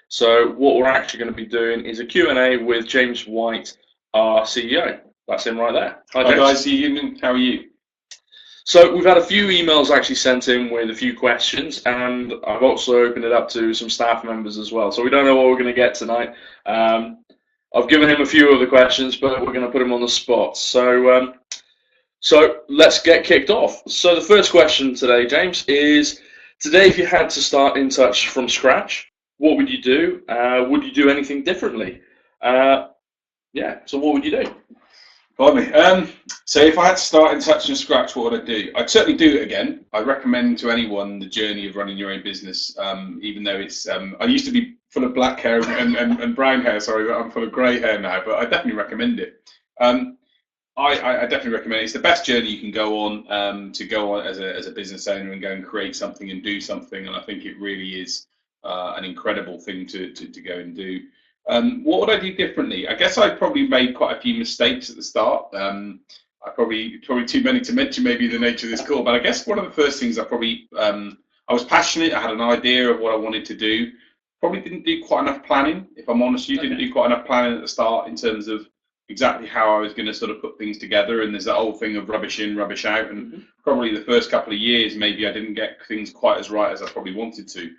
So what we're actually going to be doing is a Q&A with James White, our CEO. That's him right there. Hi guys, evening. How are you? So we've had a few emails actually sent in with a few questions, and I've also opened it up to some staff members as well. So we don't know what we're going to get tonight. I've given him a few of the questions, but we're going to put him on the spot. So let's get kicked off. So the first question today, James, is today if you had to start InTouch from scratch, what would you do? Would you do anything differently? So what would you do? So if I had to start InTouch from scratch, what would I do? I'd certainly do it again. I recommend to anyone the journey of running your own business, even though it's, I used to be full of black hair and brown hair, sorry, but I'm full of grey hair now, but I definitely recommend it. I definitely recommend it. It's the best journey you can go on, to go on as a business owner and go and create something and do something, and I think it really is an incredible thing to go and do. What would I do differently? I guess I probably made quite a few mistakes at the start. I probably too many to mention maybe the nature of this call, but I guess one of the first things I was passionate, I had an idea of what I wanted to do. Probably didn't do quite enough planning, if I'm honest. Didn't do quite enough planning at the start in terms of exactly how I was going to sort of put things together, and there's that whole thing of rubbish in, rubbish out, and probably the first couple of years maybe I didn't get things quite as right as I probably wanted to.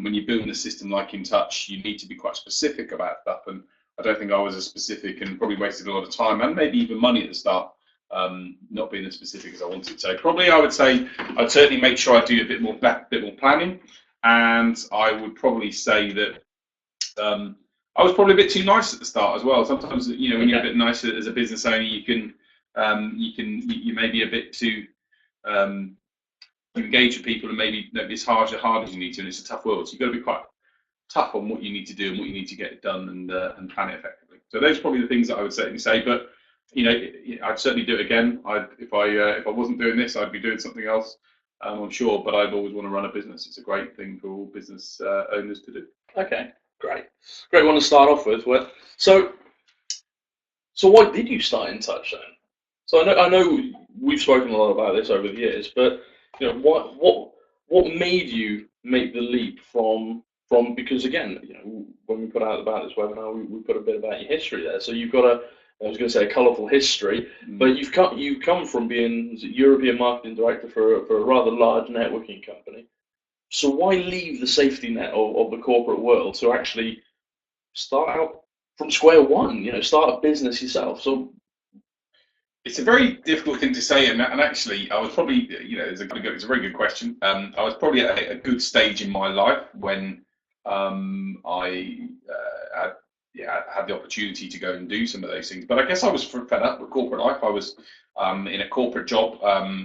When you're building a system like InTouch, you need to be quite specific about stuff, and I don't think I was as specific, and probably wasted a lot of time and maybe even money at the start, not being as specific as I wanted. So probably I would say I'd certainly make sure I do a bit more planning, and I would probably say that I was probably a bit too nice at the start as well. Sometimes when you're a bit nicer as a business owner, you may be a bit too engage with people, and maybe as hard as you need to, and it's a tough world, so you've got to be quite tough on what you need to do and what you need to get done, and plan it effectively. So those are probably the things that I would certainly say, but I'd certainly do it again. If I wasn't doing this, I'd be doing something else, I'm sure, but I'd always want to run a business. It's a great thing for all business owners to do. Okay, great one to start off with. So why did you start InTouch then? So I know we've spoken a lot about this over the years, but what made you make the leap from because again, when we put out about this webinar, we put a bit about your history there. So you've got a colourful history, but you've come from being European marketing director for a rather large networking company. So why leave the safety net of the corporate world to actually start out from square one? Start a business yourself. So it's a very difficult thing to say, and actually, I was probably, it's a very good question. I was probably at a good stage in my life when I had the opportunity to go and do some of those things. But I guess I was fed up with corporate life. I was in a corporate job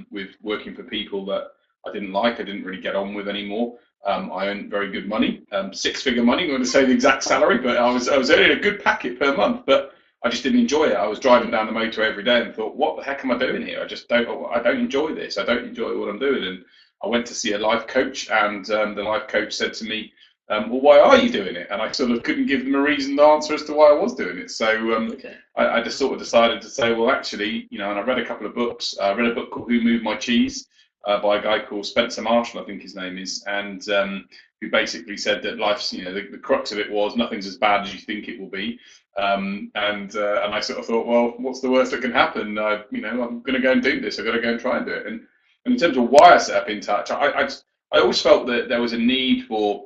with working for people that I didn't like, I didn't really get on with anymore. I earned very good money, six-figure money. I'm going to say the exact salary, but I was earning a good packet per month, but I just didn't enjoy it. I was driving down the motorway every day and thought, what the heck am I doing here? I don't enjoy this. I don't enjoy what I'm doing. And I went to see a life coach, and the life coach said to me, well, why are you doing it? And I sort of couldn't give them a reasoned answer as to why I was doing it. So I just sort of decided to say, well, actually, and I read a couple of books. I read a book called Who Moved My Cheese by a guy called Spencer Marshall, I think his name is, and who basically said that life's, the crux of it was nothing's as bad as you think it will be. And I sort of thought, well, what's the worst that can happen? I'm going to go and do this. I've got to go and try and do it. And in terms of why I set up InTouch, I always felt that there was a need for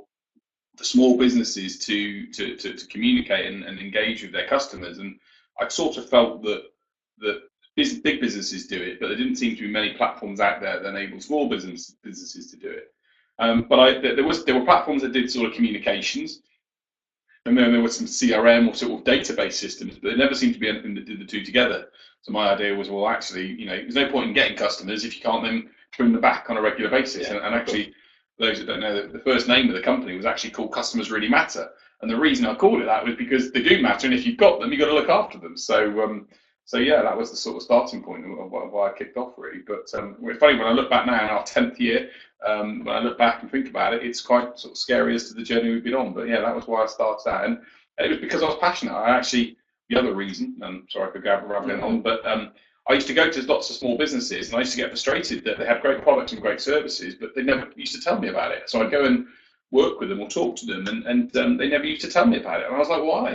the small businesses to communicate and engage with their customers. And I sort of felt that big businesses do it, but there didn't seem to be many platforms out there that enable small businesses to do it. But there were platforms that did sort of communications, and then there were some CRM or sort of database systems, but there never seemed to be anything that did the two together. So my idea was, well, actually, there's no point in getting customers if you can't then bring them back on a regular basis. Yeah, and actually, those that don't know, the first name of the company was actually called Customers Really Matter. And the reason I called it that was because they do matter, and if you've got them, you've got to look after them. So yeah, that was the sort of starting point of why I kicked off, really. But it's funny, when I look back now in our 10th year, when I look back and think about it, it's quite sort of scary as to the journey we've been on. But yeah, that was why I started out. And it was because I was passionate. The other reason, and sorry for rambling on, but I used to go to lots of small businesses, and I used to get frustrated that they had great products and great services, but they never used to tell me about it. So I'd go and work with them or talk to them, and they never used to tell me about it. And I was like, why?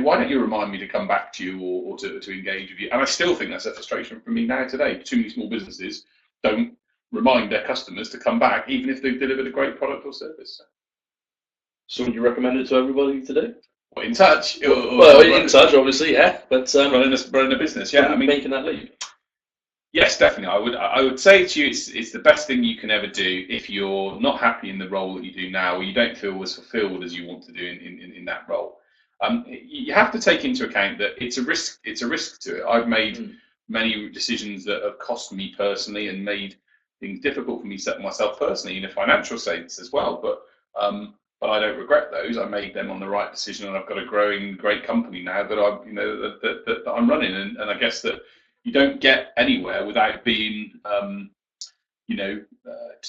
Why don't you remind me to come back to you or to engage with you? And I still think that's a frustration for me now today. Too many small businesses don't remind their customers to come back, even if they've delivered a great product or service. So would you recommend it to everybody today? Well, InTouch? Well, InTouch, obviously, yeah. But running a business, yeah. I mean, making that leap. Yes, definitely. I would say to you, it's the best thing you can ever do if you're not happy in the role that you do now, or you don't feel as fulfilled as you want to do in that role. You have to take into account that it's a risk. It's a risk to it. I've made many decisions that have cost me personally and made things difficult for me myself personally in a financial sense as well. But I don't regret those. I made them on the right decision, and I've got a growing great company now that I'm running. And I guess that you don't get anywhere without being,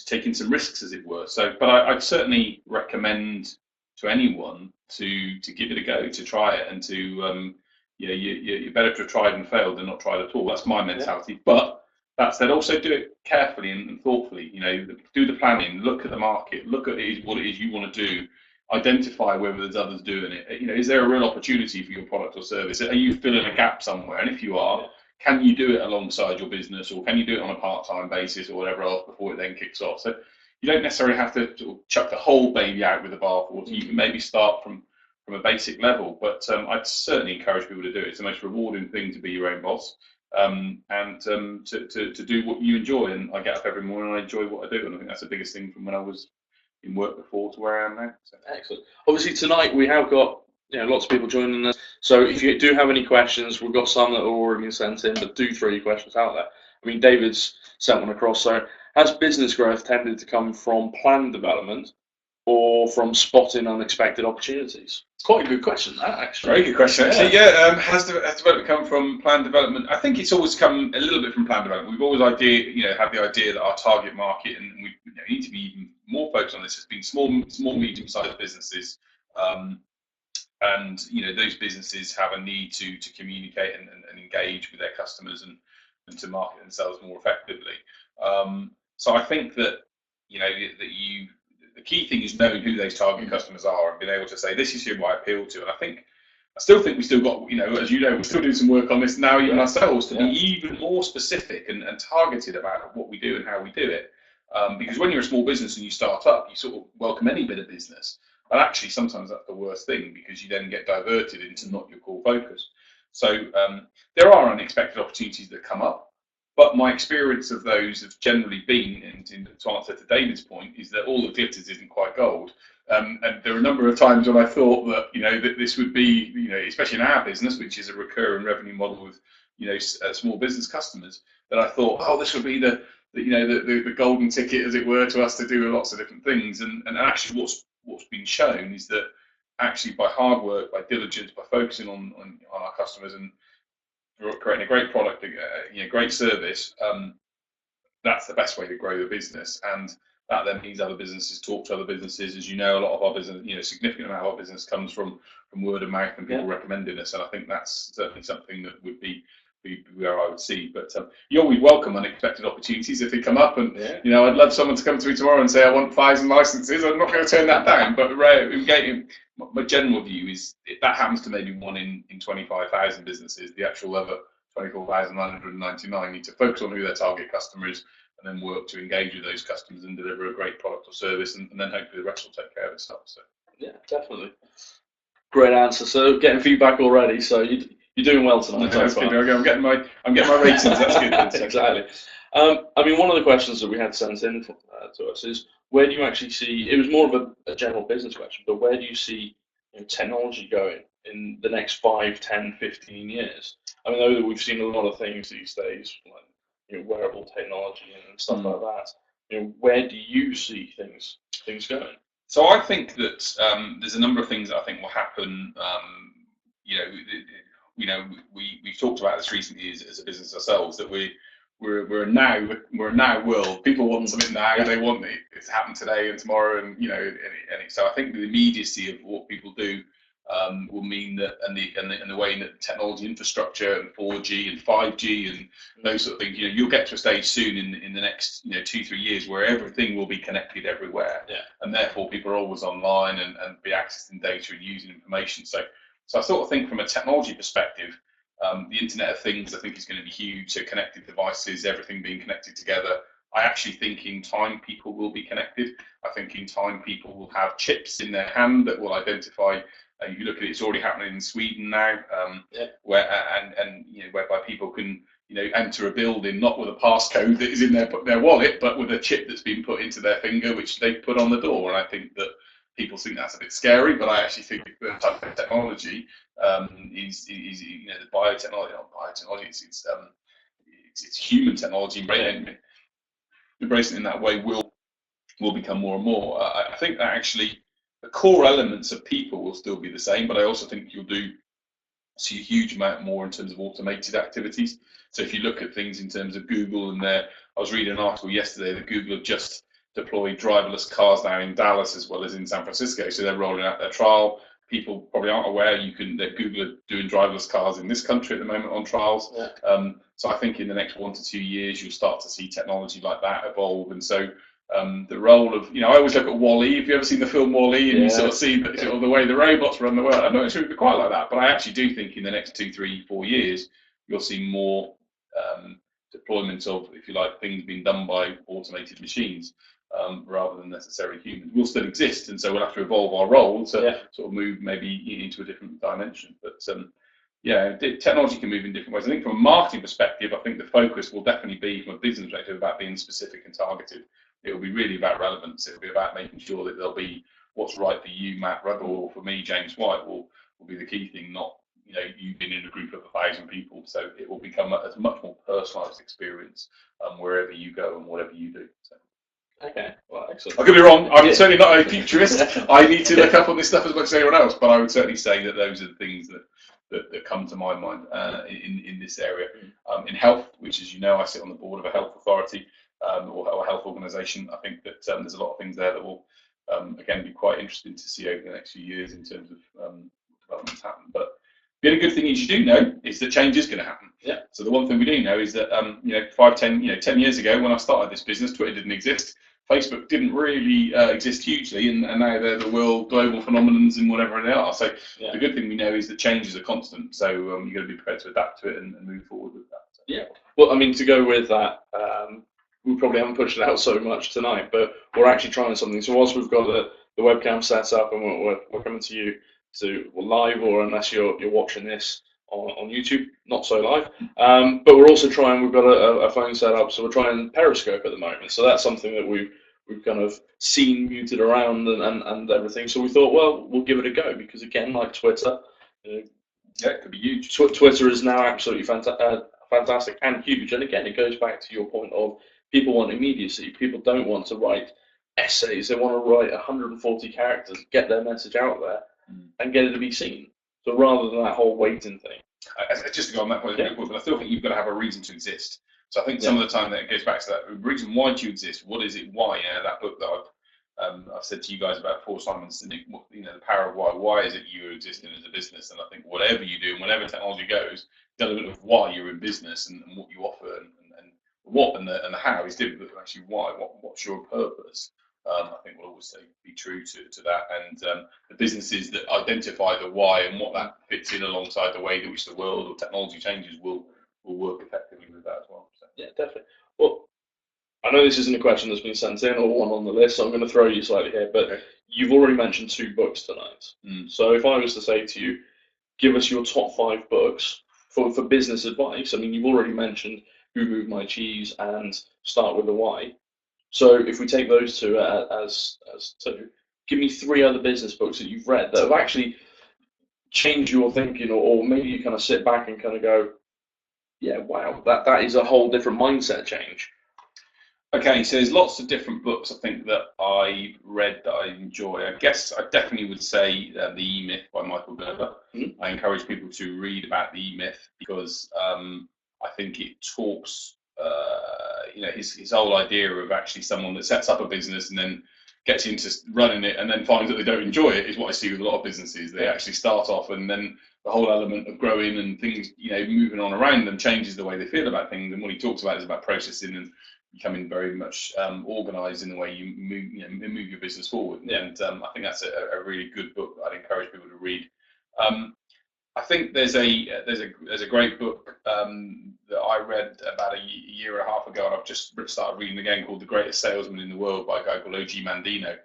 taking some risks, as it were. So, but I'd certainly recommend to anyone to give it a go, to try it, and to you're better to have tried and failed than not tried at all. That's my mentality. Yeah. But that said, also do it carefully and thoughtfully. Do the planning, look at the market, look at what it is you want to do. Identify whether there's others doing it. Is there a real opportunity for your product or service? Are you filling a gap somewhere? And if you are, can you do it alongside your business, or can you do it on a part-time basis or whatever else before it then kicks off? So you don't necessarily have to sort of chuck the whole baby out with the bathwater. You can maybe start from a basic level, but I'd certainly encourage people to do it. It's the most rewarding thing to be your own boss, and to do what you enjoy. And I get up every morning and I enjoy what I do, and I think that's the biggest thing from when I was in work before to where I am now. So. Excellent. Obviously tonight we have got lots of people joining us. So if you do have any questions, we've got some that have already been sent in, but do throw your questions out there. I mean, David's sent one across. So has business growth tended to come from planned development or from spotting unexpected opportunities? It's quite a good question, that, actually. Very good question, actually. Yeah. Has development come from planned development? I think it's always come a little bit from planned development. We've always had the idea that our target market, and we need to be even more focused on this, has been small, medium-sized businesses. And those businesses have a need to communicate and engage with their customers and to market themselves more effectively. So I think that the key thing is knowing who those target customers are and being able to say, this is who I appeal to. And I still think we still got, as we're still doing some work on this now, even ourselves, to be even more specific and targeted about what we do and how we do it. Because when you're a small business and you start up, you sort of welcome any bit of business. But actually, sometimes that's the worst thing, because you then get diverted into not your core focus. So there are unexpected opportunities that come up. But my experience of those has generally been, and to answer to David's point, is that all that glitters isn't quite gold. And there are a number of times when I thought that that this would be, especially in our business, which is a recurring revenue model with small business customers, that I thought, oh, this would be the golden ticket, as it were, to us to do lots of different things. And actually, what's been shown is that actually by hard work, by diligence, by focusing on our customers and creating a great product, great service, that's the best way to grow the business. And that then means other businesses talk to other businesses. As you know, a lot of our business, significant amount of our business comes from word of mouth and people recommending us. And I think that's certainly something that would be where I would see. But you always welcome unexpected opportunities if they come up. And I'd love someone to come to me tomorrow and say, I want 5,000 licenses. I'm not going to turn that down. But my general view is, if that happens to maybe one in 25,000 businesses, the actual other 24,999 need to focus on who their target customer is, and then work to engage with those customers and deliver a great product or service, and then hopefully the rest will take care of itself. So yeah, definitely. Great answer. So getting feedback already. So you're doing well tonight. Yeah, that's good. I'm getting my ratings. That's good. Exactly. I mean, one of the questions that we had sent in to us is, where do you actually see? It was more of a general business question, but where do you see technology going in the next 5, 10, 15 years? I mean, I know that we've seen a lot of things these days, like wearable technology and stuff like that. Where do you see things going? So I think that there's a number of things that I think will happen. We've talked about this recently as a business ourselves, that we're a now world. People want something now. They want it to happen today and tomorrow, and so I think the immediacy of what people do will mean that, and the way that technology infrastructure and 4G and 5G and those sort of things, you'll get to a stage soon in the next 2-3 years where everything will be connected everywhere, and therefore people are always online and be accessing data and using information. So I sort of think from a technology perspective, the Internet of Things I think is going to be huge. So connected devices, everything being connected together. I actually think in time people will be connected. I think in time people will have chips in their hand that will identify. If you look at it, it's already happening in Sweden now, whereby people can enter a building not with a passcode that is in their wallet, but with a chip that's been put into their finger, which they put on the door. And I think that people think that's a bit scary, but I actually think the type of technology is the biotechnology, not biotechnology, it's human technology, embracing it in that way will become more and more. I think that actually the core elements of people will still be the same, but I also think you'll see a huge amount more in terms of automated activities. So if you look at things in terms of Google, I was reading an article yesterday that Google have just deployed driverless cars now in Dallas as well as in San Francisco. So they're rolling out their trial. People probably aren't aware that Google are doing driverless cars in this country at the moment on trials. So I think in the next 1 to 2 years, you'll start to see technology like that evolve. And so the role of, I always look at WALL-E. Have you ever seen the film WALL-E? And you sort of see the way the robots run the world. I'm not sure it'd be quite like that, but I actually do think in the next 2, 3, 4 years, you'll see more deployment of, if you like, things being done by automated machines rather than necessarily humans. We'll still exist, and so we'll have to evolve our role to sort of move maybe into a different dimension. But technology can move in different ways. I think from a marketing perspective, I think the focus will definitely be, from a business perspective, about being specific and targeted. It will be really about relevance. It will be about making sure that there'll be what's right for you, Matt Ruddle, or for me, James White, will be the key thing, not you being in a group of 1,000 people. So it will become a much more personalised experience wherever you go and whatever you do. So. Okay, well, excellent. I could be wrong. I'm certainly not a futurist. I need to look up on this stuff as much as anyone else, but I would certainly say that those are the things that come to my mind in this area. In health, which, as you know, I sit on the board of a health authority or a health organisation. I think that there's a lot of things there that will, again, be quite interesting to see over the next few years in terms of developments happen. But the only good thing you do know is that change is going to happen. Yeah. So the one thing we do know is that 10 years ago when I started this business, Twitter didn't exist. Facebook didn't really exist hugely, and now they're the world global phenomenons and whatever they are. So the good thing we know is that change is a constant. So you've got to be prepared to adapt to it and move forward with that. So. Yeah. Well, I mean, to go with that, we probably haven't pushed it out so much tonight, but we're actually trying something. So whilst we've got the webcam set up and we're coming to you live, or unless you're watching this on YouTube, not so live. But we're also trying. We've got a phone set up, so we're trying Periscope at the moment. So that's something that we've kind of seen muted around and everything. So we thought, well, we'll give it a go because again, like Twitter, it could be huge. Twitter is now absolutely fantastic and huge. And again, it goes back to your point of people want immediacy. People don't want to write essays. They want to write 140 characters, get their message out there, and get it to be seen. So rather than that whole waiting thing. Just to go on that point, but I still think you've got to have a reason to exist. So I think some of the time that it goes back to that reason. Why do you exist? What is it? Why? That book that I've said to you guys about Paul Simon Sinek, the power of why. Why is it you're existing as a business? And I think whatever you do and whenever technology goes, the element of why you're in business and what you offer and what and the how is different, but actually why. What's your purpose? I think we'll always be true to that, and the businesses that identify the why and what that fits in alongside the way in which the world or technology changes will work effectively with that as well. So. Yeah, definitely. Well, I know this isn't a question that's been sent in or one on the list, so I'm going to throw you slightly here, but you've already mentioned 2 books tonight. So if I was to say to you, give us your top 5 books for business advice, I mean, you've already mentioned Who Moved My Cheese and Start with the Why. So if we take those 2 as 2, give me 3 other business books that you've read that have actually changed your thinking, or maybe you kind of sit back and kind of go, yeah, wow, that is a whole different mindset change. Okay, so there's lots of different books I think that I read that I enjoy. I guess I definitely would say The E-Myth by Michael Gerber. I encourage people to read about The E-Myth because I think it talks, his whole idea of actually someone that sets up a business and then gets into running it and then finds that they don't enjoy it is what I see with a lot of businesses. They actually start off and then the whole element of growing and things, moving on around them changes the way they feel about things. And what he talks about is about processing and becoming very much organised in the way you move your business forward. Yeah. And I think that's a really good book that I'd encourage people to read. I think there's a great book that I read about a year and a half ago, and I've just started reading again, called The Greatest Salesman in the World by a guy called O.G. Mandino.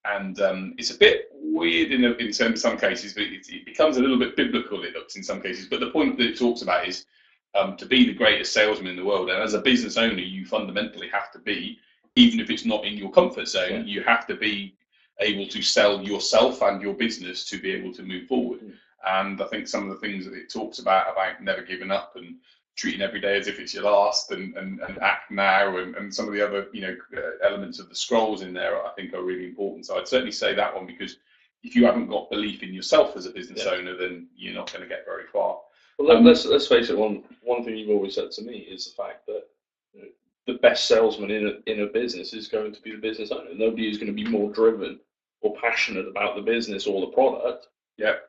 And it's a bit weird in some cases, but it becomes a little bit biblical, it looks, in some cases. But the point that it talks about is to be the greatest salesman in the world. And as a business owner, you fundamentally have to be, even if it's not in your comfort zone, you have to be able to sell yourself and your business to be able to move forward. And I think some of the things that it talks about never giving up and treating every day as if it's your last, and act now, and some of the other elements of the scrolls in there, I think are really important. So I'd certainly say that one, because if you haven't got belief in yourself as a business owner, then you're not going to get very far. Well, let's face it. One thing you've always said to me is the fact that the best salesman in a business is going to be the business owner. Nobody is going to be more driven or passionate about the business or the product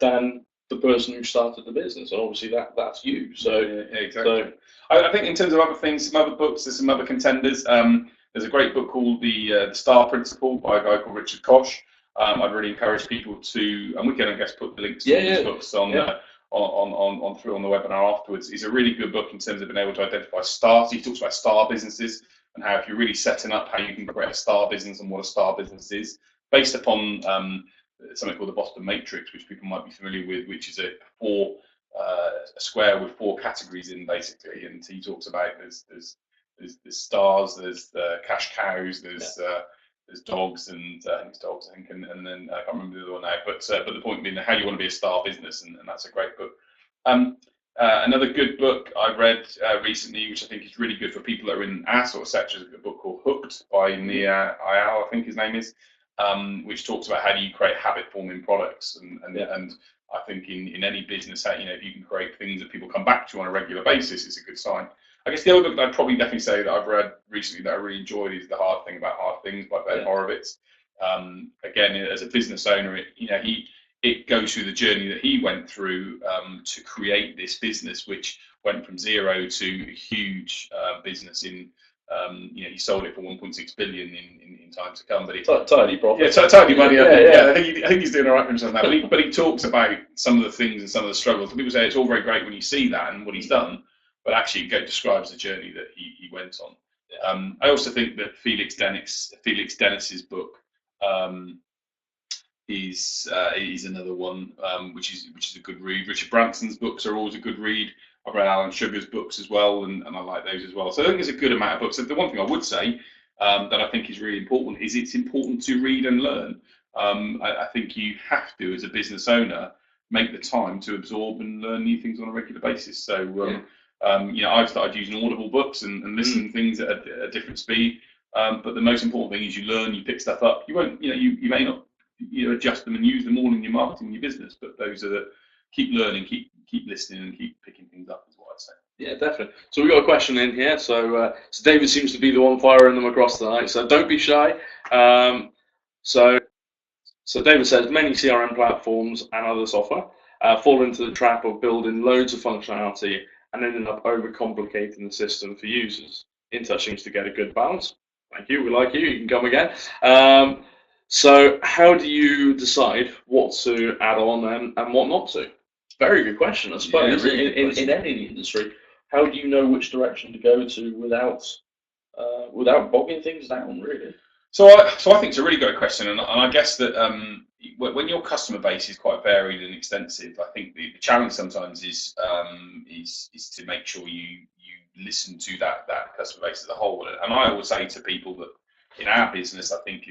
than the person who started the business, and obviously that's you. So exactly. So I think in terms of other things, some other books, there's some other contenders. There's a great book called the Star Principle by a guy called Richard Koch. I'd really encourage people to, and we can, I guess, put the links to these books on the webinar afterwards. It's a really good book in terms of being able to identify stars. He talks about star businesses and how, if you're really setting up, how you can create a star business and what a star business is, based upon something called the Boston Matrix, which people might be familiar with, which is a square with 4 categories in, basically. And he talks about there's stars, there's cash cows, there's dogs, and and then I can't remember the other one now. But the point being, how you want to be a star business, and that's a great book. Another good book I read recently, which I think is really good for people that are in our sort of sector, is a book called Hooked by Nia Ayal, I think his name is. Which talks about how do you create habit-forming products, and I think in any business, if you can create things that people come back to on a regular basis, it's a good sign. I guess the other book that I'd probably definitely say that I've read recently that I really enjoyed is The Hard Thing About Hard Things by Ben Horowitz. Again, as a business owner, it goes through the journey that he went through to create this business, which went from zero to a huge business in. He sold it for 1.6 billion in time to come, but it's tidy profit. Yeah, tidy money. I think he's doing all right for himself now. But he talks about some of the things and some of the struggles. People say it's all very great when you see that and what he's done, but actually it describes the journey that he went on. I also think that Felix Dennis's book is another one which is a good read. Richard Branson's books are always a good read. I've read Alan Sugar's books as well, and I like those as well. So I think there's a good amount of books. The one thing I would say that I think is really important is it's important to read and learn. I think you have to, as a business owner, make the time to absorb and learn new things on a regular basis. So, I've started using Audible books and listening to things at a different speed. But the most important thing is you learn, you pick stuff up. You won't, you may not, adjust them and use them all in your marketing, in your business. But those are the keep learning, keep listening, and keep picking things up is what I'd say. Yeah, definitely. So we've got a question in here. So David seems to be the one firing them across tonight. So don't be shy. So David says many CRM platforms and other software fall into the trap of building loads of functionality and ending up overcomplicating the system for users. InTouch seems to get a good balance. Thank you. We like you. You can come again. So how do you decide what to add on and what not to? Very good question, I suppose. Yeah, really in any industry, how do you know which direction to go to without bogging things down, really? So I think it's a really great question, and I guess that when your customer base is quite varied and extensive, I think the challenge sometimes is to make sure you listen to that customer base as a whole. And I always say to people that in our business, I think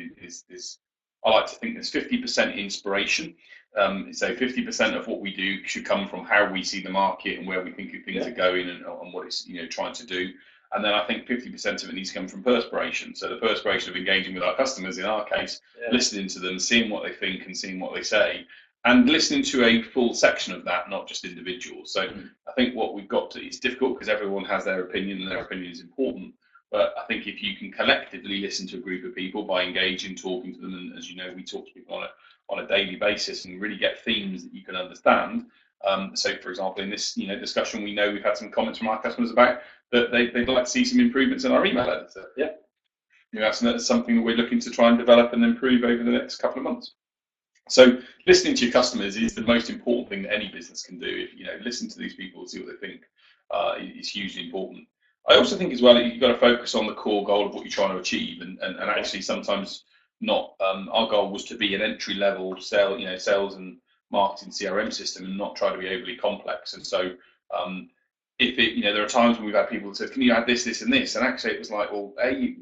I like to think there's 50% inspiration. So 50% of what we do should come from how we see the market and where we think things are going and what it's trying to do. And then I think 50% of it needs to come from perspiration. So the perspiration of engaging with our customers, in our case, listening to them, seeing what they think and seeing what they say, and listening to a full section of that, not just individuals. So I think what we've got to, it's difficult because everyone has their opinion and their opinion is important. But I think if you can collectively listen to a group of people by engaging, talking to them, and as you know, we talk to people on a daily basis and really get themes that you can understand. So, for example, in this discussion, we know we've had some comments from our customers about that they'd like to see some improvements in our email editor. Yeah. That's something that we're looking to try and develop and improve over the next couple of months. So listening to your customers is the most important thing that any business can do. If listen to these people, see what they think, is hugely important. I also think as well that you've got to focus on the core goal of what you're trying to achieve, and actually sometimes not. Our goal was to be an entry level sales and marketing CRM system, and not try to be overly complex. And so if there are times when we've had people say, can you add this, this, and this? And actually it was like, well, A,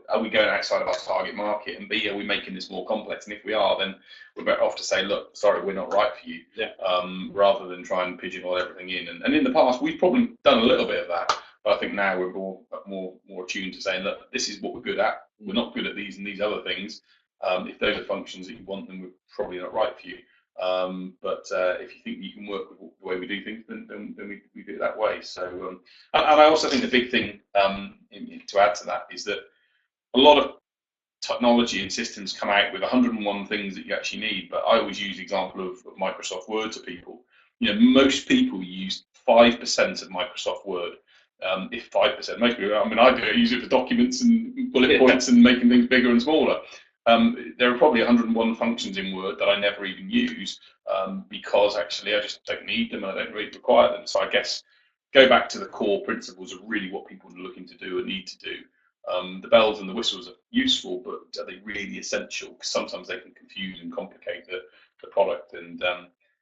are we going outside of our target market? And B, are we making this more complex? And if we are, then we're better off to say, look, sorry, we're not right for you, rather than try and pigeonhole everything in. And in the past, we've probably done a little bit of that, but I think now we're more attuned to saying, look, this is what we're good at. We're not good at these and these other things. If those are functions that you want, then we're probably not right for you. But if you think you can work with the way we do things, then we do it that way. So, and I also think the big thing to add to that is that a lot of technology and systems come out with 101 things that you actually need. But I always use the example of Microsoft Word to people. Most people use 5% of Microsoft Word. If 5%, most people, I do use it for documents and bullet points and making things bigger and smaller. There are probably 101 functions in Word that I never even use because actually I just don't need them and I don't really require them. So I guess go back to the core principles of really what people are looking to do and need to do. The bells and the whistles are useful, but are they really essential? Because sometimes they can confuse and complicate the product. And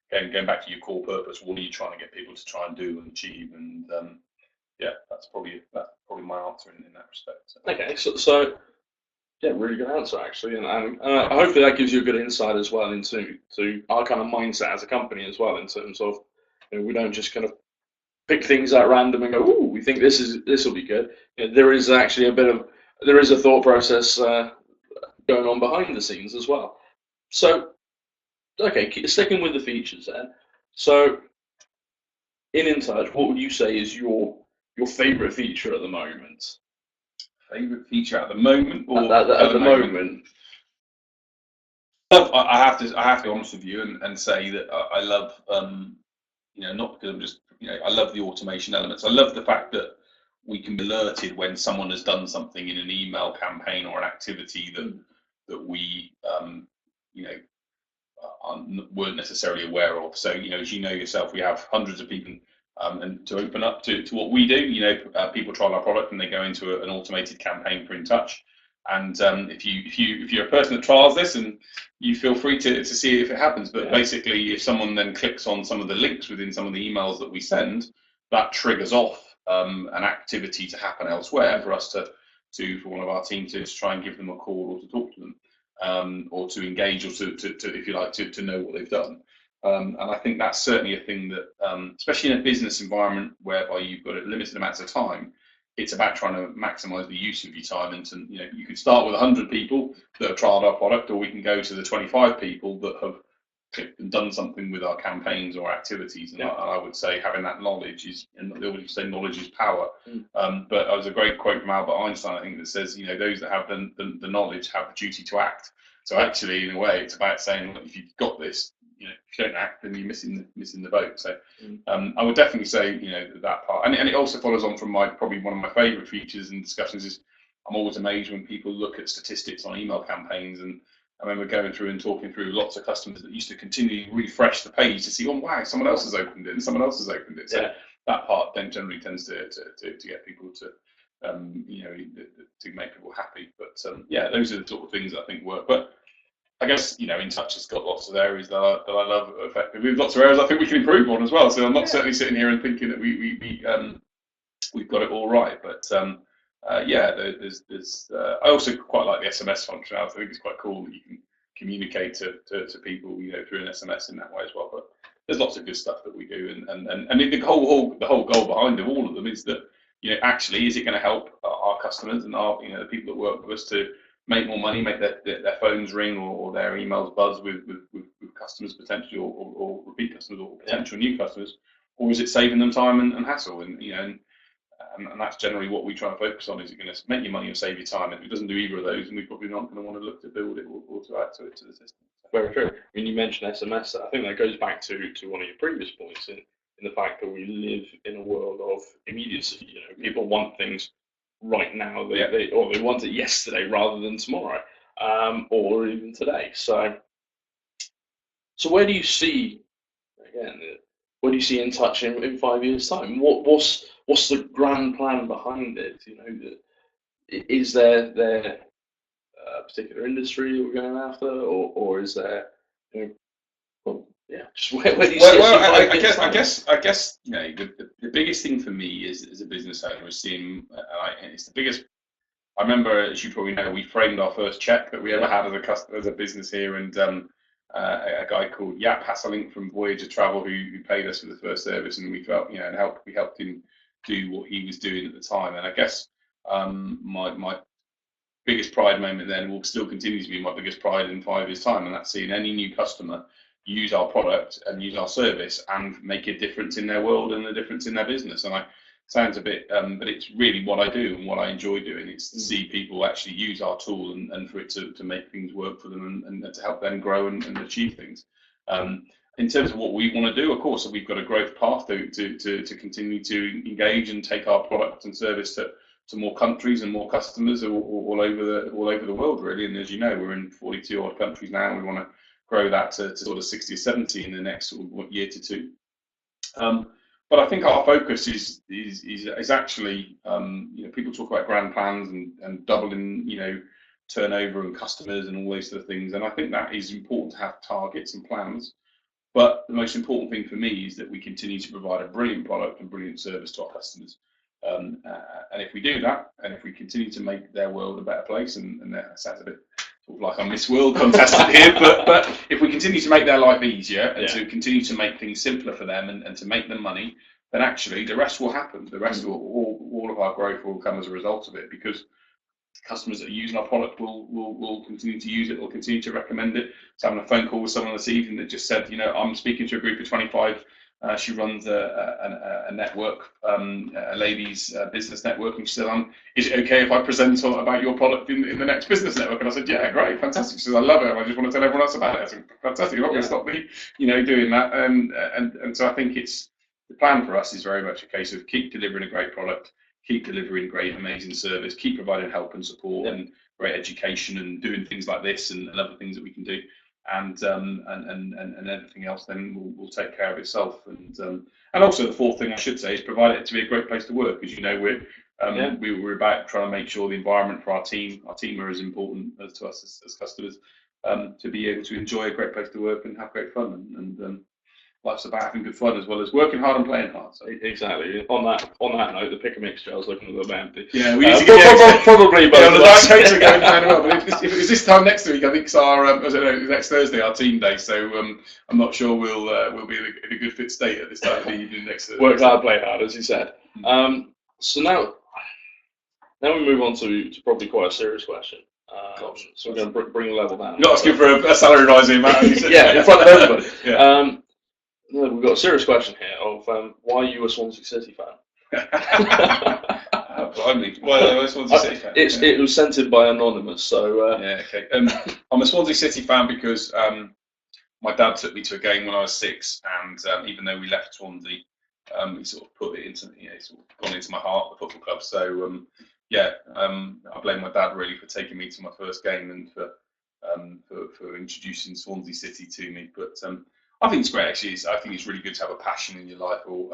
going back to your core purpose, what are you trying to get people to try and do and achieve? And that's probably my answer in that respect. So. Okay, so yeah, really good answer actually, and hopefully that gives you a good insight as well into our kind of mindset as a company as well, in terms of we don't just kind of pick things at random and go, "Ooh, we think this will be good." There is actually there is a thought process going on behind the scenes as well. So, okay, sticking with the features then. So, in InTouch, what would you say is your favourite feature at the moment? Favorite feature at the moment, or at the moment? I have to be honest with you and say that I love, not because I'm just, I love the automation elements. I love the fact that we can be alerted when someone has done something in an email campaign or an activity that we, weren't necessarily aware of. So, as you know yourself, we have hundreds of people. And to open up to what we do, people trial our product and they go into an automated campaign for InTouch. And if you're a person that trials this, and you feel free to see if it happens. But basically, if someone then clicks on some of the links within some of the emails that we send, that triggers off an activity to happen elsewhere for us for one of our team to try and give them a call or to talk to them, or to engage, or to if you like to know what they've done. And I think that's certainly a thing that, especially in a business environment whereby you've got a limited amount of time, it's about trying to maximise the use of your time. And you can start with 100 people that have trialled our product, or we can go to the 25 people that have clicked and done something with our campaigns or activities. And I would say having that knowledge is, and they always say knowledge is power. But there's a great quote from Albert Einstein, I think, that says, those that have the knowledge have the duty to act. So actually, in a way, it's about saying, look, if you've got this, if you don't act, then you're missing the boat. So I would definitely say that part, and it also follows on from probably one of my favourite features and discussions is I'm always amazed when people look at statistics on email campaigns, and I remember going through and talking through lots of customers that used to continually refresh the page to see, oh wow, someone else has opened it and someone else has opened it. So that part then generally tends to get people to to make people happy. But those are the sort of things that I think work. But I guess InTouch has got lots of areas that I love effectively. There's lots of areas I think we can improve on as well. So I'm not certainly sitting here and thinking that we've got it all right. But there's I also quite like the SMS functionality. I think it's quite cool that you can communicate to people through an SMS in that way as well. But there's lots of good stuff that we do, and the whole goal behind all of them is that actually, is it going to help our customers and our the people that work with us to make more money, make their phones ring or their emails buzz with customers potentially, or repeat customers or potential new customers, or is it saving them time and hassle? And And that's generally what we try and focus on. Is it going to make you money or save you time? If it doesn't do either of those, then we're probably not going to want to look to build it or to add to it to the system. Very true. I mean, you mentioned SMS. I think that goes back to one of your previous points in the fact that we live in a world of immediacy. You know, people want things right now. They want it yesterday rather than tomorrow, or even today. So where do you see again? Where do you see InTouch in 5 years' time? What's the grand plan behind it? You know, is there a particular industry we're going after, or is there, you know, well, yeah, just where do you see it? I guess you know the biggest thing for me as a business owner is seeing, it's the biggest. I remember, as you probably know, we framed our first check that we ever had as a business here, and a guy called Yap Hasselink from Voyager Travel who paid us for the first service, and we felt, you know, and we helped him do what he was doing at the time. And I guess my biggest pride moment then will still continue to be my biggest pride in 5 years' time, and that's seeing any new customer use our product and use our service and make a difference in their world and a difference in their business. And sounds a bit, but it's really what I do and what I enjoy doing. It's to see people actually use our tool and for it to make things work for them and to help them grow and achieve things. In terms of what we want to do, of course, we've got a growth path to continue to engage and take our product and service to more countries and more customers all over the world, really. And as you know, we're in 42 odd countries now, and we want to grow that to sort of 60 or 70 in the next sort of year to two. But I think our focus is actually, you know, people talk about grand plans and doubling, you know, turnover and customers and all those sort of things. And I think that is important to have targets and plans. But the most important thing for me is that we continue to provide a brilliant product and brilliant service to our customers. And if we do that, and if we continue to make their world a better place, and that sounds a bit sort of like I'm Miss World contestant here, but if we continue to make their life easier and to continue to make things simpler for them and to make them money, then actually the rest will happen. The rest all of our growth will come as a result of it, because customers that are using our product will continue to use it, will continue to recommend it. So having a phone call with someone this evening that just said, you know, I'm speaking to a group of 25. She runs a network, a ladies' business network, and she said, is it okay if I present about your product in the next business network? And I said, yeah, great, fantastic. She said, I love it. I just want to tell everyone else about it. I said, fantastic. You're not going to stop me, you know, doing that. And so I think the plan for us is very much a case of keep delivering a great product, keep delivering great, amazing service, keep providing help and support and great education and doing things like this and other things that we can do. And everything else then will take care of itself. And also the fourth thing I should say is provide it to be a great place to work. As you know, we're about trying to make sure the environment for our team are as important as to us as customers, to be able to enjoy a great place to work and have great fun. And life's about having good fun as well as working hard and playing hard. So. Exactly. On that note, the pick and mix jar is looking a little bit empty. Yeah, we need to get probably both. The Diet Cokes are going down well. But if it was this time next week, I think it's our next Thursday, our team day. So I'm not sure we'll be in a good fit state at this time of the evening next Thursday. Work hard, play hard, as you said. So now we move on to probably quite a serious question. So we're going to bring the level down. You're not asking for a salary rise here, Matt. Yeah, in front of everybody. Yeah. We've got a serious question here of why are you a Swansea City fan? Blimey. Why are you a Swansea City fan? It was sent in by Anonymous, so... Yeah, okay. I'm a Swansea City fan because my dad took me to a game when I was 6, and even though we left Swansea, he sort of put it into, you know, sort of gone into my heart, the football club. So, I blame my dad really for taking me to my first game and for introducing Swansea City to me. But I think it's great, actually. I think it's really good to have a passion in your life, or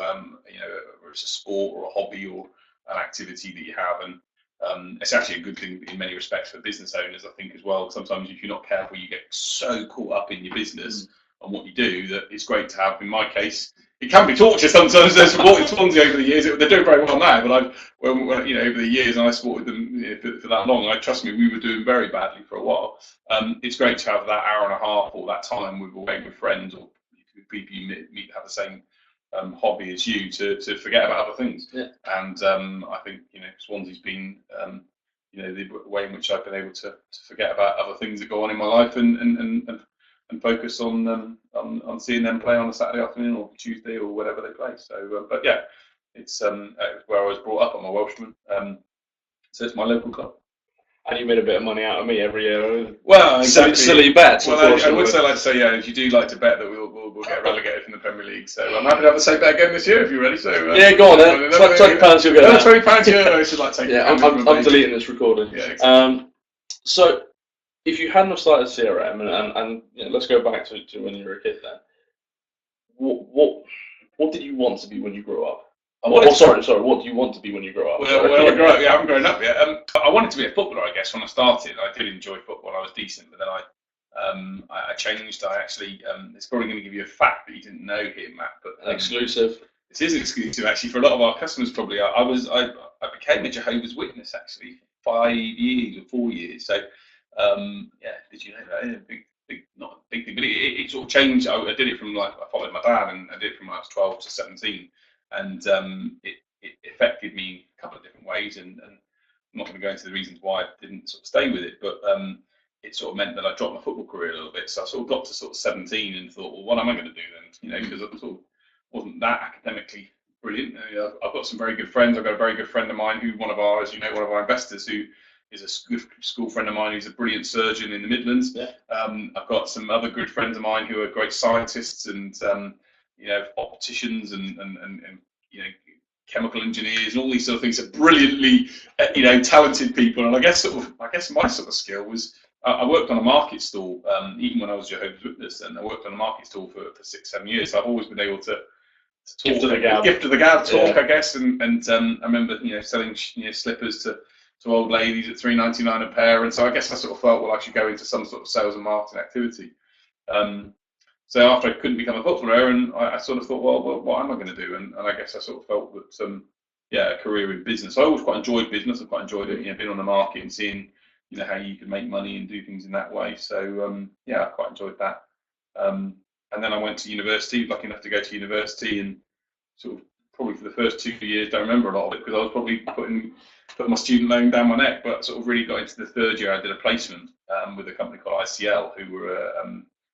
you know, whether it's a sport or a hobby or an activity that you have, and it's actually a good thing in many respects for business owners, I think, as well. Sometimes if you're not careful, you get so caught up in your business and what you do that it's great to have. In my case, it can be torture sometimes. There's supported Swansea over the years. They're doing very well now, but you know, over the years, and I supported them, you know, for that long. Trust me, we were doing very badly for a while. It's great to have that hour and a half or that time with friends or people you meet have the same hobby as you to forget about other things. Yeah. And I think, you know, Swansea's been you know, the way in which I've been able to forget about other things that go on in my life and focus on seeing them play on a Saturday afternoon or Tuesday or whatever they play. So, but yeah, It's where I was brought up. I'm a Welshman, so it's my local club. And you made a bit of money out of me every year. Well, exactly. Silly bets. Well, I would say like to say, yeah, if you do like to bet that we'll get relegated from the Premier League, so I'm happy to have the same bet again this year if you're ready. So yeah, go on then. £20 you'll get. £20, yeah. I should like take. Yeah, I'm deleting this recording. Yeah, exactly. So if you hadn't have started CRM, and you know, let's go back to when you were a kid then. What did you want to be when you grew up? Sorry. What do you want to be when you grow up? Well, I grew up. Yeah, I haven't grown up yet. I wanted to be a footballer, I guess. When I started, I did enjoy football. I was decent, but then I changed. I actually, it's probably going to give you a fact that you didn't know here, Matt. But exclusive. It is exclusive, actually, for a lot of our customers. Probably, I became a Jehovah's Witness actually, 5 years or 4 years. So, yeah, did you know that? Not a big thing, but it sort of changed. I did it from I followed my dad, and I did it from when I was 12 to 17. And it affected me a couple of different ways, and I'm not going to go into the reasons why I didn't sort of stay with it, but it sort of meant that I dropped my football career a little bit. So I sort of got to sort of 17 and thought, well, what am I going to do then? You know, because I sort of wasn't that academically brilliant. I've got some very good friends. I've got a very good friend of mine who one of our investors who is a good school friend of mine who's a brilliant surgeon in the Midlands. Yeah. I've got some other good friends of mine who are great scientists and opticians and chemical engineers and all these sort of things are brilliantly talented people. And I guess my sort of skill was I worked on a market stall even when I was Jehovah's Witness, and I worked on a market stall for 6-7 years. So I've always been able to talk, gift of the gab talk, I guess. And I remember selling slippers to old ladies at $3.99 a pair. And so I guess I sort of felt, well, I should go into some sort of sales and marketing activity. So after I couldn't become a footballer, and I sort of thought, well, what am I going to do? And I guess I sort of felt that, a career in business. I always quite enjoyed business. I quite enjoyed it, being on the market and seeing, how you can make money and do things in that way. So, I quite enjoyed that. And then I went to university, lucky enough to go to university, and sort of probably for the first 2 years, don't remember a lot of it because I was probably putting my student loan down my neck, but sort of really got into the third year. I did a placement with a company called ICL, who were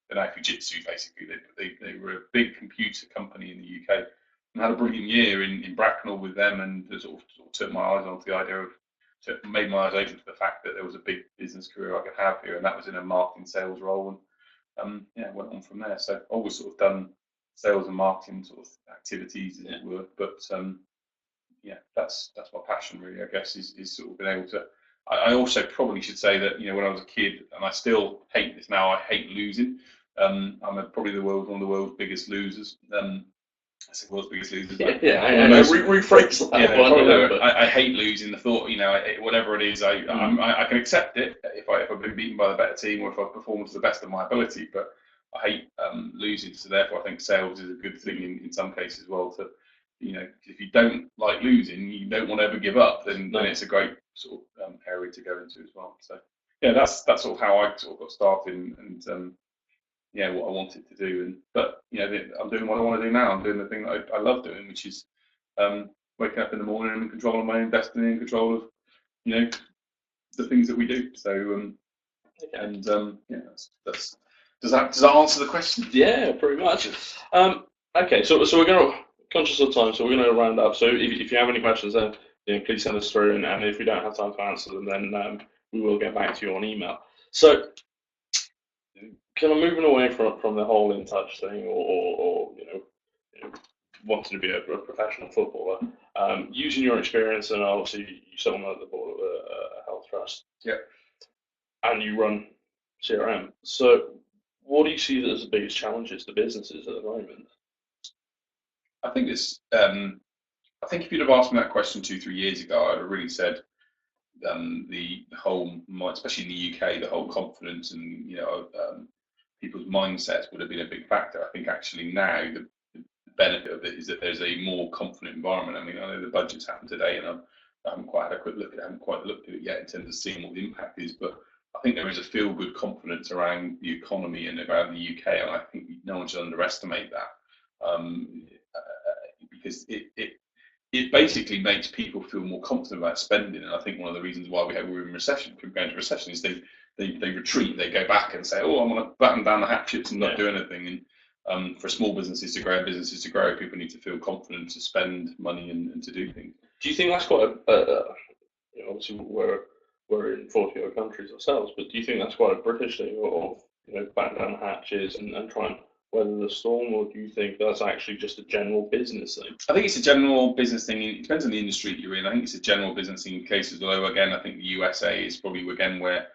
they're now Fujitsu, basically. They were a big computer company in the UK, and had a brilliant year in Bracknell with them, and sort of turned my eyes onto the idea of, made my eyes open to the fact that there was a big business career I could have here, and that was in a marketing sales role, and went on from there. So I've always sort of done sales and marketing sort of activities, as it were, but that's my passion really, I guess, is sort of being able to. I also probably should say that when I was a kid, and I still hate this now, I hate losing. I'm probably one of the world's biggest losers. I say world's biggest losers. Rephrase that. I hate losing. The thought, whatever it is, I can accept it if I've been beaten by the better team or if I've performed to the best of my ability. But I hate losing. So therefore, I think sales is a good thing in some cases as well. To if you don't like losing, you don't want to ever give up. Then it's a great sort of area to go into as well. So that's sort of how I sort of got started and what I wanted to do. But I'm doing what I want to do now. I'm doing the thing that I love doing, which is waking up in the morning and in control of my own destiny, in control of the things that we do. So does that answer the question? Yeah, pretty much. Okay, so we're going to, conscious of time, so we're going to round up. So if you have any questions, then please send us through, and if we don't have time to answer them, then we will get back to you on email. So, kind of moving away from the whole InTouch thing, or wanting to be a professional footballer, using your experience, and obviously you sit on the board of a health trust. Yeah. And you run CRM. So, what do you see as the biggest challenges to businesses at the moment? I think I think if you'd have asked me that question 2-3 years ago, I'd have really said the whole, especially in the UK, the whole confidence and people's mindsets would have been a big factor. I think actually now the benefit of it is that there's a more confident environment. I mean, I know the budget's happened today, and I haven't quite had a quick look at it. I haven't quite looked at it yet in terms of seeing what the impact is, but I think there is a feel-good confidence around the economy and around the UK, and I think no one should underestimate that. Because it basically makes people feel more confident about spending, and I think one of the reasons why we're in recession, people going into recession, is they retreat, they go back and say, oh, I'm going to batten down the hatchets and not do anything. For small businesses to grow and businesses to grow, people need to feel confident to spend money and to do things. Do you think that's quite obviously we're in 40 other countries ourselves, but do you think that's quite a British thing of batten down the hatches and try and weather the storm, or do you think that's actually just a general business thing? I think it's a general business thing. It depends on the industry you're in. I think it's a general business thing in cases, although again, I think the USA is probably again where,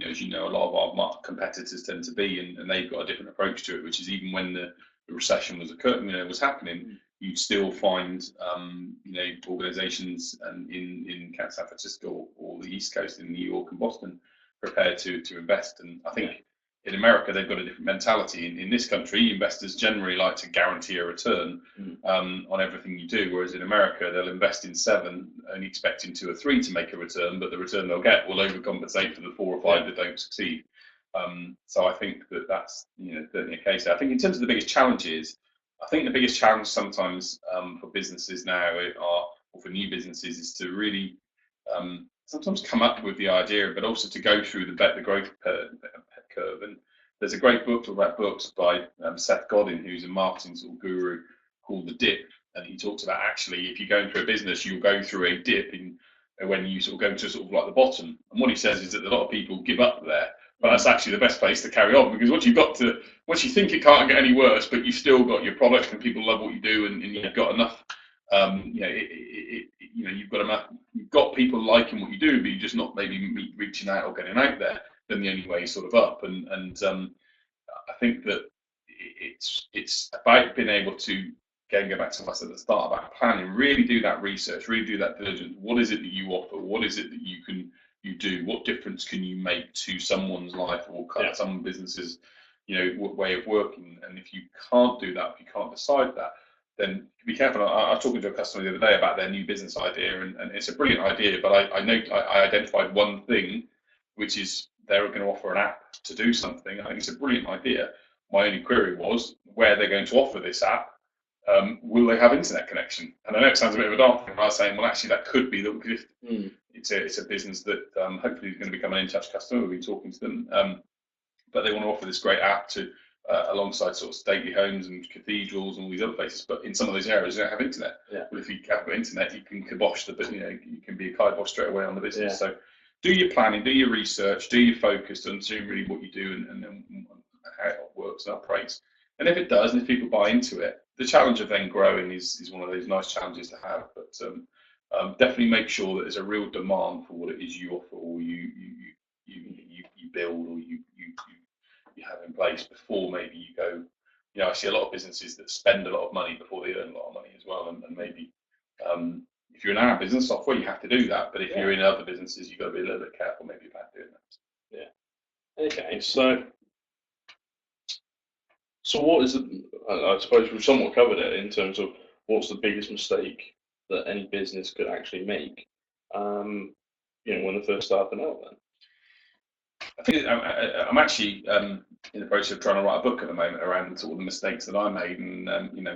as you know, a lot of our competitors tend to be, and they've got a different approach to it, which is even when the recession was happening, you'd still find, organisations in San Francisco or the East Coast in New York and Boston prepared to invest. And I think in America, they've got a different mentality. In this country, investors generally like to guarantee a return on everything you do, whereas in America, they'll invest in 7, only expecting 2 or 3 to make a return, but the return they'll get will overcompensate for the 4 or 5 that don't succeed. So I think that's certainly a case. I think in terms of the biggest challenges, I think the biggest challenge sometimes for businesses now or for new businesses is to really sometimes come up with the idea, but also to go through the growth curve. And there's a great book about books by Seth Godin, who's a marketing sort of guru, called The Dip. And he talks about actually, if you're going through a business, you'll go through a dip when you sort of go to sort of like the bottom. And what he says is that a lot of people give up there. But that's actually the best place to carry on, because once you think it can't get any worse, but you've still got your product and people love what you do, and you've got enough, you've got people liking what you do, but you're just not maybe reaching out or getting out there. Then the only way is sort of up, and I think that it's about being able to go back to what I said at the start about planning. Really do that research, really do that diligence. What is it that you offer? What is it that you do? What difference can you make to someone's life or some businesses, way of working? And if you can't do that, if you can't decide that, then be careful. I was talking to a customer the other day about their new business idea, and it's a brilliant idea, but I identified one thing, which is they're going to offer an app to do something. I think it's a brilliant idea. My only query was where they're going to offer this app. Will they have internet connection? And I know it sounds a bit of a dark thing, but I was saying, well, actually, that could be that it's a business that hopefully is going to become an InTouch customer. We've been talking to them, but they want to offer this great app to alongside sort of stately homes and cathedrals and all these other places. But in some of those areas, you don't have internet. Yeah. Well, if you have got internet, you can kibosh you can be a kibosh straight away on the business. Yeah. So do your planning, do your research, do your focus to understand really what you do and how it works and operates. And if it does, and if people buy into it, the challenge of then growing is one of those nice challenges to have. But definitely make sure that there's a real demand for what it is you offer, or you build, or you have in place before maybe you go. I see a lot of businesses that spend a lot of money before they earn a lot of money as well, and maybe if you're in our business software, you have to do that. But if you're in other businesses, you've got to be a little bit careful maybe about doing that. Yeah. Okay. So what is I suppose we've somewhat covered it in terms of what's the biggest mistake that any business could actually make, when they're first starting out then? I think I'm actually in the process of trying to write a book at the moment around sort of the mistakes that I made, and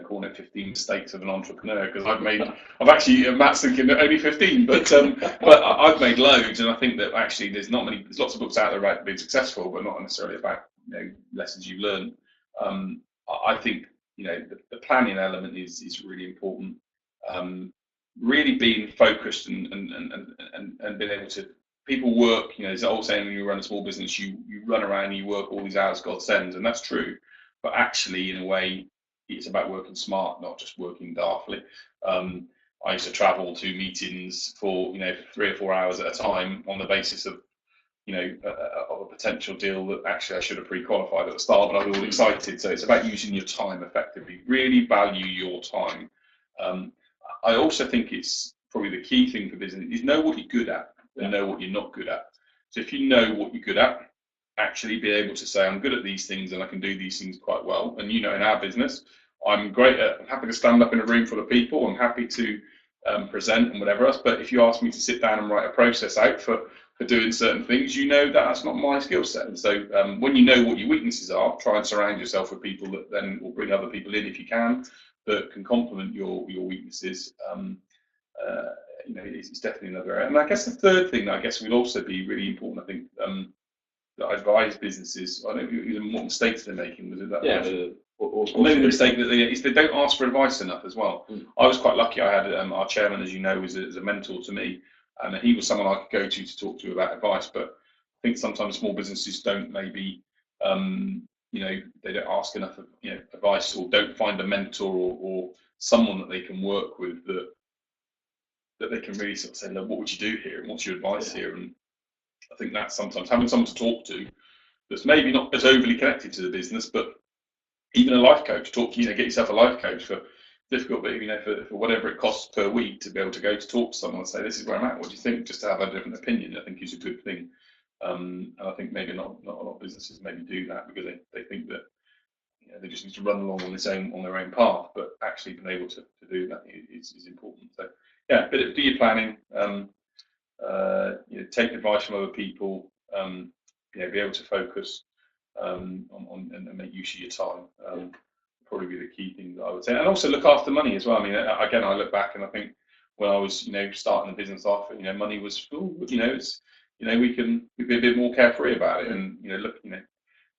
calling it 15 mistakes of an entrepreneur, because I've actually Matt's thinking that only 15, but I've made loads, and I think that actually there's lots of books out there about being successful, but not necessarily about lessons you've learned. I think the planning element is really important. Really being focused and being able to. People work, there's an old saying, when you run a small business, you run around and you work all these hours God sends, and that's true. But actually, in a way, it's about working smart, not just working daftly. I used to travel to meetings for 3 or 4 hours at a time on the basis of of a potential deal that actually I should have pre-qualified at the start, but I was all excited. So it's about using your time effectively. Really value your time. I also think it's probably the key thing for business is know what you're good at. And know what you're not good at. So if you know what you're good at, actually be able to say, I'm good at these things and I can do these things quite well. And in our business, I'm happy to stand up in a room full of people. I'm happy to present and whatever else. But if you ask me to sit down and write a process out for doing certain things, that's not my skill set. And so when you know what your weaknesses are, try and surround yourself with people that then will bring other people in if you can, that can complement your weaknesses. It's definitely another area. And I guess the third thing that I guess will also be really important, I think, that I advise businesses, I don't know what mistakes they're making, was it that? Yeah, Maybe the mistake that they don't ask for advice enough as well. I was quite lucky. I had our chairman, as you know, was a mentor to me, and he was someone I could go to talk to about advice. But I think sometimes small businesses don't maybe, they don't ask enough advice, or don't find a mentor or someone that they can work with that they can really sort of say, look, what would you do here, and what's your advice here? And I think that's sometimes having someone to talk to that's maybe not as overly connected to the business, but even a life coach, get yourself a life coach for difficult, but for whatever it costs per week to be able to go to talk to someone and say, this is where I'm at, what do you think? Just to have a different opinion, I think is a good thing. And I think maybe not a lot of businesses maybe do that because they think that they just need to run along on their own path, but actually being able to do that is important. So yeah, but do your planning, take advice from other people, be able to focus on and make use of your time. Probably be the key thing that I would say, and also look after money as well. I mean, again, I look back and I think when I was starting the business off, money was we can be a bit more carefree about it, and look,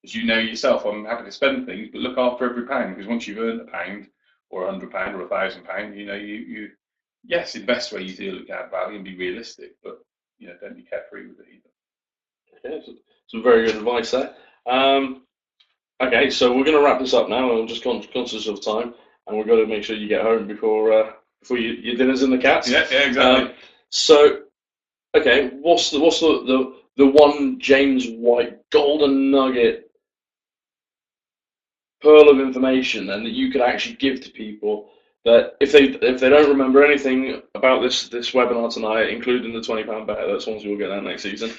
as you know yourself, I'm happy to spend things, but look after every pound, because once you've earned £1 or £100 or £1,000, you yes, invest where you feel it can add value and be realistic, but don't be carefree with it either. Okay, some very good advice there. Okay, so we're going to wrap this up now. I'm just conscious of time, and we've got to make sure you get home before your dinner's in the cats. Yeah, exactly. So, okay, what's the one James White golden nugget, pearl of information, then, that you could actually give to people that if they don't remember anything about this webinar tonight, including the £20 bet that Swansea will get that next season,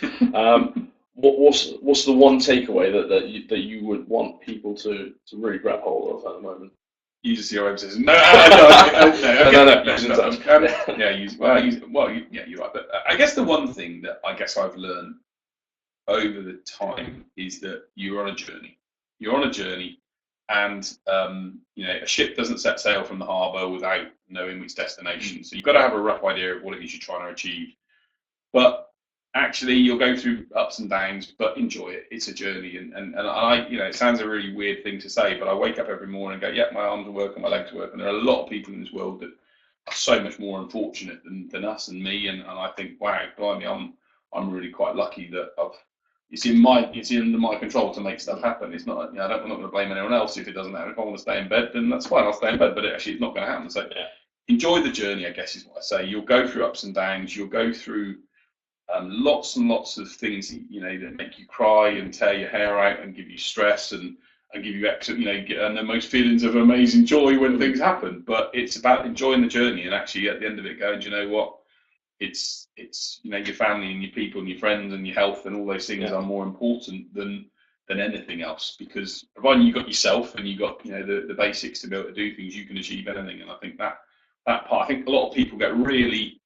what's the one takeaway that you would want people to really grab hold of at the moment? Use the CRM system. No. You're right. But I guess the one thing that I guess I've learned over the time is that you're on a journey. You're on a journey, and a ship doesn't set sail from the harbour without knowing its destination. So you've got to have a rough idea of what it is you're trying to achieve. But actually, you'll go through ups and downs, but enjoy it. It's a journey, and I, it sounds a really weird thing to say, but I wake up every morning and go, yeah, my arms work and my legs work, and there are a lot of people in this world that are so much more unfortunate than us and me, and I think, wow, blimey, I'm really quite lucky that it's under my control to make stuff happen. It's not, I'm not going to blame anyone else if it doesn't happen. If I want to stay in bed, then that's fine, I'll stay in bed, but it's not going to happen. So enjoy the journey, I guess is what I say. You'll go through ups and downs. You'll go through lots and lots of things, that make you cry and tear your hair out and give you stress and give you extra, and the most feelings of amazing joy when things happen. But it's about enjoying the journey and actually at the end of it going, do you know what? It's your family and your people and your friends and your health and all those things are more important than anything else, because providing you've got yourself and you've got the basics to be able to do things, you can achieve anything. And I think that part, I think a lot of people get really,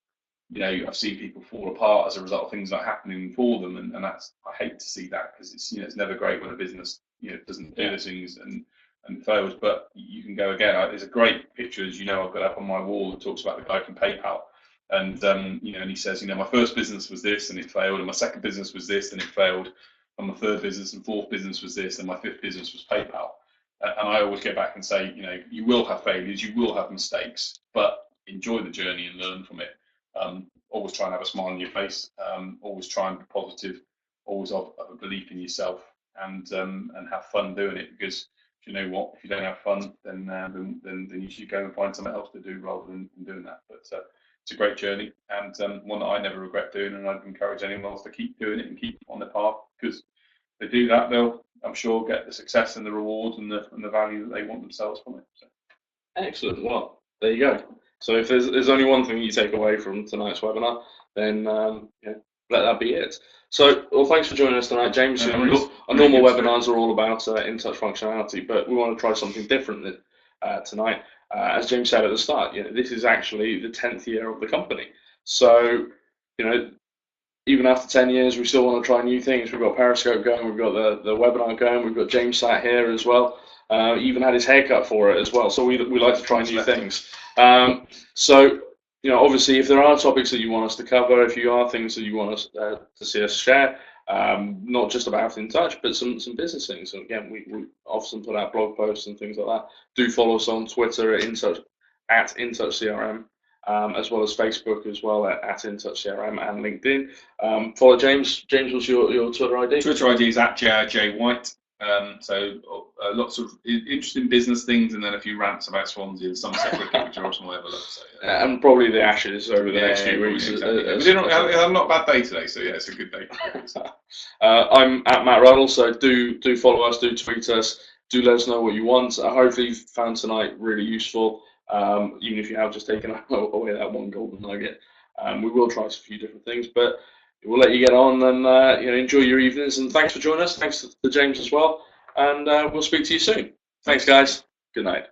I've seen people fall apart as a result of things not happening for them, and that's, I hate to see that, because it's it's never great when a business doesn't do the things and fails. But you can go again. There's a great picture, as I've got up on my wall that talks about the guy from PayPal, and and he says, my first business was this and it failed, and my second business was this and it failed, and my third business and fourth business was this, and my fifth business was PayPal. And I always go back and say, you will have failures, you will have mistakes, but enjoy the journey and learn from it. Always try and have a smile on your face. Always try and be positive. Always have a belief in yourself, and have fun doing it. Because you know what, if you don't have fun, then you should go and find something else to do rather than doing that. But it's a great journey, and one that I never regret doing, and I'd encourage anyone else to keep doing it and keep on the path, because if they do that, they'll, I'm sure, get the success and the rewards and the value that they want themselves from it. So. Excellent. Well, there you go. So if there's only one thing you take away from tonight's webinar, then let that be it. So, well, thanks for joining us tonight, James. Our normal webinars are all about InTouch functionality, but we want to try something different tonight. As James said at the start, this is actually the 10th year of the company. So, even after 10 years, we still want to try new things. We've got Periscope going, we've got the webinar going, we've got James sat here as well. Even had his haircut for it as well. So we like to try new things. So, obviously, if there are topics that you want us to cover, if you are things that you want us to see us share, not just about InTouch, but some business things. And again, we often put out blog posts and things like that. Do follow us on Twitter at InTouchCRM, as well as Facebook as well at InTouchCRM and LinkedIn. Follow James. James, what's your Twitter ID? Twitter ID is at J White. Lots of interesting business things, and then a few rants about Swansea and some separate which are also have a look. So, yeah. And probably the Ashes over the next few weeks. Exactly. We did have not a bad day today, so yeah, it's a good day. I'm at Matt Ruddle, so do follow us, do tweet us, do let us know what you want. Hopefully you found tonight really useful, even if you have just taken away that one golden nugget. We will try a few different things, but we'll let you get on and enjoy your evenings. And thanks for joining us. Thanks to James as well. And we'll speak to you soon. Thanks, guys. Good night.